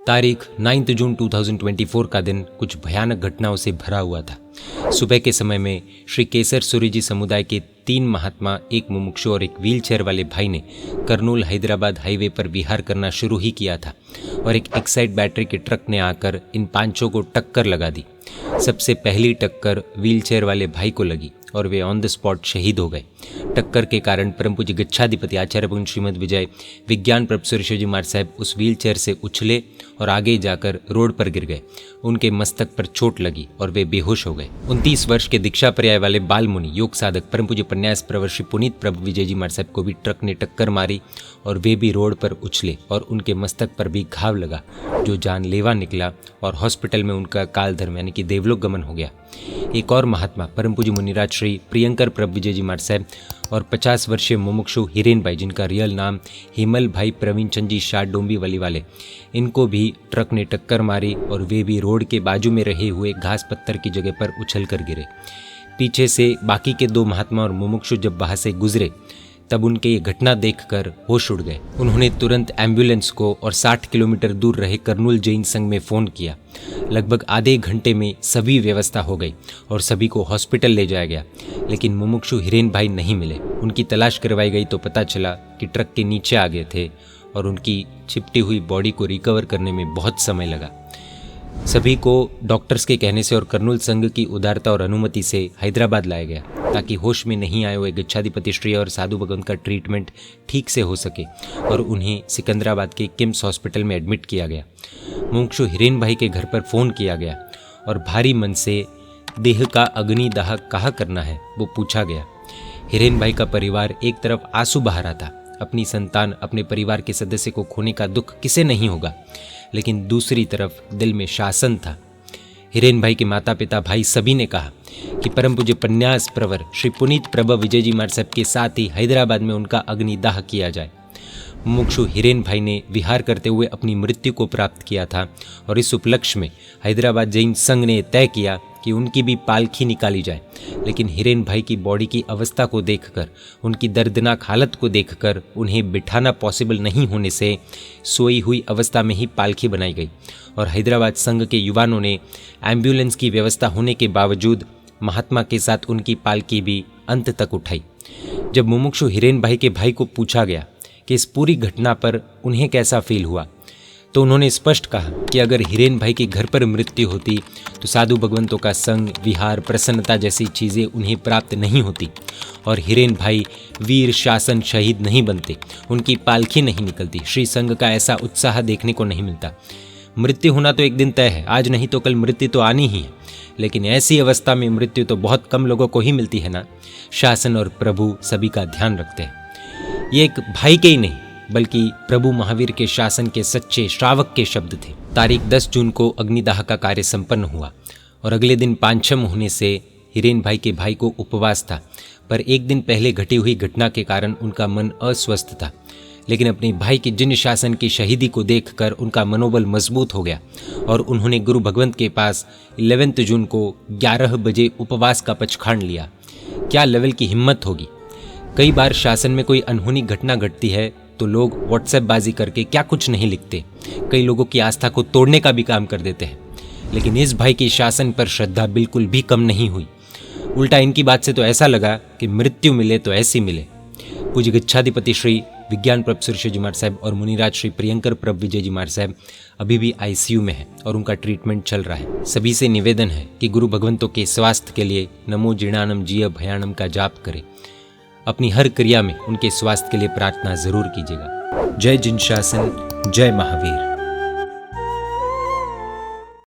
तारीख 9 जून 2024 का दिन कुछ भयानक घटनाओं से भरा हुआ था। सुबह के समय में श्री केसर सूरी जी समुदाय के 3 महात्मा, एक मुमुक्षु और एक व्हीलचेयर वाले भाई ने कर्नूल हैदराबाद हाईवे पर विहार करना शुरू ही किया था और एक एक्साइड बैटरी के ट्रक ने आकर इन पांचों को टक्कर लगा दी। सबसे पहली टक्कर व्हीलचेयर वाले भाई को लगी और वे ऑन द स्पॉट शहीद हो गए। टक्कर के कारण परम पूज्य गच्छाधिपति आचार्य भगवान श्रीमद विजय विज्ञान प्रोफेसर शिवजी महाराज साहब उस व्हीलचेयर से उछले और आगे जाकर रोड पर गिर गए। उनके मस्तक पर चोट लगी और वे बेहोश हो गए। 29 वर्ष के दीक्षा पर्याय वाले बाल मुनि योग साधक परम पूज्य पन्यास प्रवर श्री पुनीत प्रभु विजय जी महाराज साहब को भी ट्रक ने टक्कर मारी और वे भी रोड पर उछले और उनके मस्तक पर भी घाव लगा जो जानलेवा निकला और हॉस्पिटल में उनका काल धर्म यानी कि देवलोक गमन हो गया। एक और महात्मा परम पूज्य मुनिराज श्री प्रियंकर प्रभु विजय जी महाराज साहब और 50 वर्षीय मुमुक्षु हिरेन भाई, जिनका रियल नाम हिमल भाई प्रवीण चंद जी शाह डोंबी वली वाले, इनको भी ट्रक ने टक्कर मारी और वे भी रोड के बाजू में रहे हुए घास पत्थर की जगह पर उछल कर गिरे। पीछे से बाकी के 2 महात्मा और मुमुक्षु जब वहां से गुजरे तब उनके ये घटना देखकर होश उड़ गए। उन्होंने तुरंत एम्बुलेंस को और 60 किलोमीटर दूर रहे कर्नूल जैन संघ में फ़ोन किया। लगभग आधे घंटे में सभी व्यवस्था हो गई और सभी को हॉस्पिटल ले जाया गया, लेकिन मुमुक्षु हिरेन भाई नहीं मिले। उनकी तलाश करवाई गई तो पता चला कि ट्रक के नीचे आ गए थे और उनकी छिपटी हुई बॉडी को रिकवर करने में बहुत समय लगा। सभी को डॉक्टर्स के कहने से और कर्नूल संघ की उदारता और अनुमति से हैदराबाद लाया गया ताकि होश में नहीं आए हुए गच्छाधिपति श्री और साधु भगवंत का ट्रीटमेंट ठीक से हो सके और उन्हें सिकंदराबाद के किम्स हॉस्पिटल में एडमिट किया गया। मुमुक्षु हिरेन भाई के घर पर फ़ोन किया गया और भारी मन से देह का अग्निदाह कहाँ करना है वो पूछा गया। हिरेन भाई का परिवार एक तरफ आंसू बहा रहा था, अपनी संतान, अपने परिवार के सदस्य को खोने का दुख किसे नहीं होगा, लेकिन दूसरी तरफ दिल में शासन था। हिरेन भाई के माता पिता भाई सभी ने कहा कि परम पूज्य पन्यास प्रवर श्री पुनीत प्रभु विजय जी महाराज साहब के साथ ही हैदराबाद में उनका अग्निदाह किया जाए। मुमुक्षु हिरेन भाई ने विहार करते हुए अपनी मृत्यु को प्राप्त किया था और इस उपलक्ष्य में हैदराबाद जैन संघ ने तय किया कि उनकी भी पालखी निकाली जाए, लेकिन हिरेन भाई की बॉडी की अवस्था को देखकर, उनकी दर्दनाक हालत को देखकर उन्हें बिठाना पॉसिबल नहीं होने से सोई हुई अवस्था में ही पालखी बनाई गई और हैदराबाद संघ के युवाओं ने एम्बुलेंस की व्यवस्था होने के बावजूद महात्मा के साथ उनकी पालकी भी अंत तक उठाई। जब मुमुक्षु हिरेन भाई के भाई को पूछा गया कि इस पूरी घटना पर उन्हें कैसा फील हुआ तो उन्होंने स्पष्ट कहा कि अगर हिरेन भाई के घर पर मृत्यु होती तो साधु भगवंतों का संग, विहार, प्रसन्नता जैसी चीज़ें उन्हें प्राप्त नहीं होती और हिरेन भाई वीर शासन शहीद नहीं बनते, उनकी पालखी नहीं निकलती, श्री संघ का ऐसा उत्साह देखने को नहीं मिलता। मृत्यु होना तो एक दिन तय है, आज नहीं तो कल मृत्यु तो आनी ही है, लेकिन ऐसी अवस्था में मृत्यु तो बहुत कम लोगों को ही मिलती है ना। शासन और प्रभु सभी का ध्यान रखते हैं। ये एक भाई के ही नहीं बल्कि प्रभु महावीर के शासन के सच्चे श्रावक के शब्द थे। तारीख 10 जून को अग्निदाह का कार्य संपन्न हुआ और अगले दिन पांचम होने से हिरेन भाई के भाई को उपवास था, पर एक दिन पहले घटी हुई घटना के कारण उनका मन अस्वस्थ था, लेकिन अपने भाई की जिन शासन की शहीदी को देखकर उनका मनोबल मजबूत हो गया और उन्होंने गुरु भगवंत के पास 11 जून को 11 बजे उपवास का पचखांड लिया। क्या लेवल की हिम्मत होगी। कई बार शासन में कोई अनहोनी घटना घटती है तो लोग व्हाट्सएप बाजी करके क्या कुछ नहीं लिखते, कई लोगों की आस्था को तोड़ने का भी काम कर देते हैं, लेकिन इस भाई की शासन पर श्रद्धा बिल्कुल भी कम नहीं हुई। उल्टा इनकी बात से तो ऐसा लगा कि मृत्यु मिले तो ऐसी मिले। पूज्य गच्छाधिपति श्री विज्ञान प्रोफेसर शिवजी महाराज साहब और मुनिराज श्री प्रियंकर प्रभु विजय जी महाराज साहब अभी भी आईसीयू में है और उनका ट्रीटमेंट चल रहा है। सभी से निवेदन है कि गुरु भगवंतों के स्वास्थ्य के लिए नमो जिणानम जिय भयानम का जाप करें। अपनी हर क्रिया में उनके स्वास्थ्य के लिए प्रार्थना जरूर कीजिएगा। जय जिन शासन, जय महावीर।